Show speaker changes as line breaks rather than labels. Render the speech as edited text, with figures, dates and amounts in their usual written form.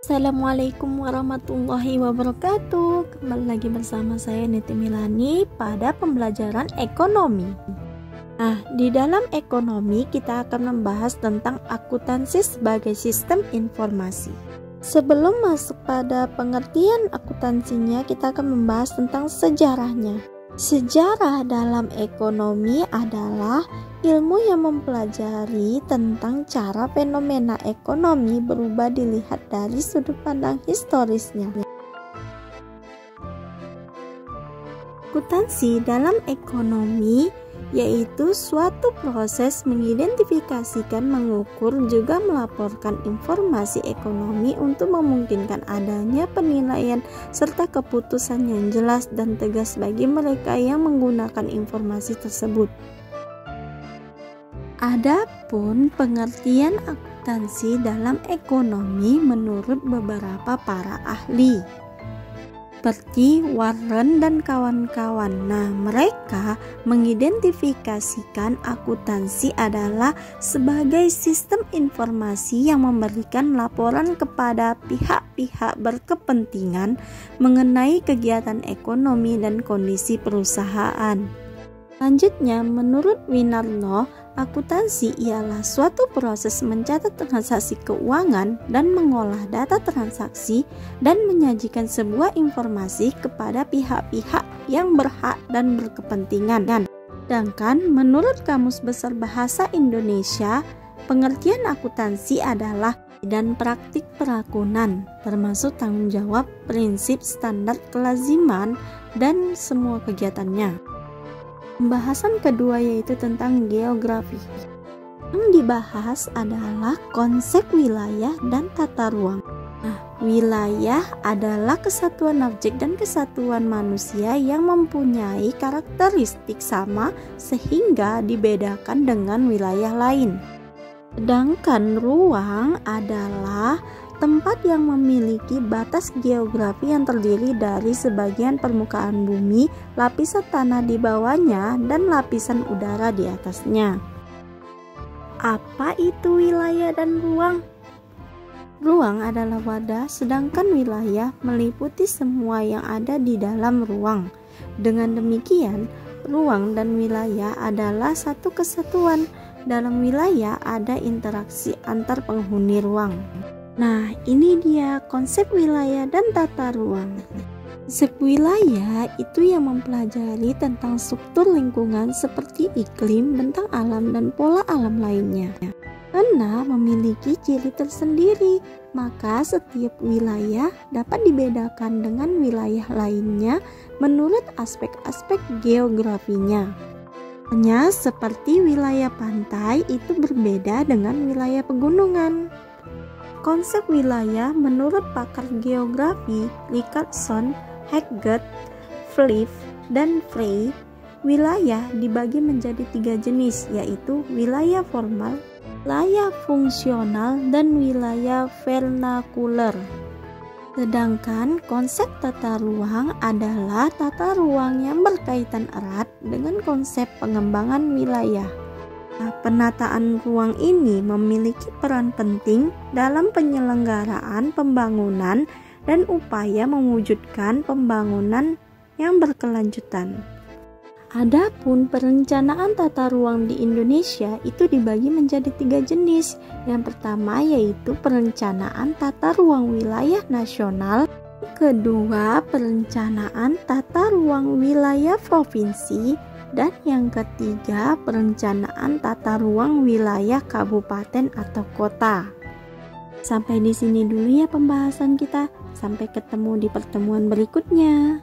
Assalamualaikum warahmatullahi wabarakatuh. Kembali lagi bersama saya Niti Milani pada pembelajaran ekonomi. Nah, di dalam ekonomi kita akan membahas tentang akuntansi sebagai sistem informasi. Sebelum masuk pada pengertian akuntansinya, kita akan membahas tentang sejarahnya. Sejarah dalam ekonomi adalah ilmu yang mempelajari tentang cara fenomena ekonomi berubah dilihat dari sudut pandang historisnya. Akuntansi dalam ekonomi yaitu suatu proses mengidentifikasikan, mengukur, juga melaporkan informasi ekonomi untuk memungkinkan adanya penilaian serta keputusan yang jelas dan tegas bagi mereka yang menggunakan informasi tersebut. Adapun pengertian akuntansi dalam ekonomi menurut beberapa para ahli seperti Warren dan kawan-kawan. Nah, mereka mengidentifikasikan akuntansi adalah sebagai sistem informasi yang memberikan laporan kepada pihak-pihak berkepentingan mengenai kegiatan ekonomi dan kondisi perusahaan. Selanjutnya, menurut Winarno, akuntansi ialah suatu proses mencatat transaksi keuangan dan mengolah data transaksi dan menyajikan sebuah informasi kepada pihak-pihak yang berhak dan berkepentingan. Sedangkan menurut Kamus Besar Bahasa Indonesia, pengertian akuntansi adalah dan praktik perakunan, termasuk tanggung jawab, prinsip, standar kelaziman, dan semua kegiatannya. Pembahasan kedua yaitu tentang geografi. Yang dibahas adalah konsep wilayah dan tata ruang. Nah, wilayah adalah kesatuan objek dan kesatuan manusia yang mempunyai karakteristik sama sehingga dibedakan dengan wilayah lain. Sedangkan ruang adalah tempat yang memiliki batas geografi yang terdiri dari sebagian permukaan bumi, lapisan tanah di bawahnya, dan lapisan udara di atasnya. Apa itu wilayah dan ruang? Ruang adalah wadah, sedangkan wilayah meliputi semua yang ada di dalam ruang. Dengan demikian, ruang dan wilayah adalah satu kesatuan. Dalam wilayah ada interaksi antar penghuni ruang. Nah, ini dia konsep wilayah dan tata ruang. Konsep wilayah itu yang mempelajari tentang struktur lingkungan seperti iklim, bentang alam, dan pola alam lainnya. Karena memiliki ciri tersendiri, maka setiap wilayah dapat dibedakan dengan wilayah lainnya menurut aspek-aspek geografinya. Hanya seperti wilayah pantai itu berbeda dengan wilayah pegunungan. Konsep wilayah menurut pakar geografi Richardson, Haggett, Fliff, dan Frey, wilayah dibagi menjadi 3 jenis, yaitu wilayah formal, wilayah fungsional, dan wilayah vernakuler. Sedangkan konsep tata ruang adalah tata ruang yang berkaitan erat dengan konsep pengembangan wilayah. Penataan ruang ini memiliki peran penting dalam penyelenggaraan pembangunan dan upaya mewujudkan pembangunan yang berkelanjutan. Adapun perencanaan tata ruang di Indonesia itu dibagi menjadi 3 jenis. Yang pertama yaitu perencanaan tata ruang wilayah nasional, kedua perencanaan tata ruang wilayah provinsi, dan yang ketiga perencanaan tata ruang wilayah kabupaten atau kota. Sampai di sini dulu ya pembahasan kita. Sampai ketemu di pertemuan berikutnya.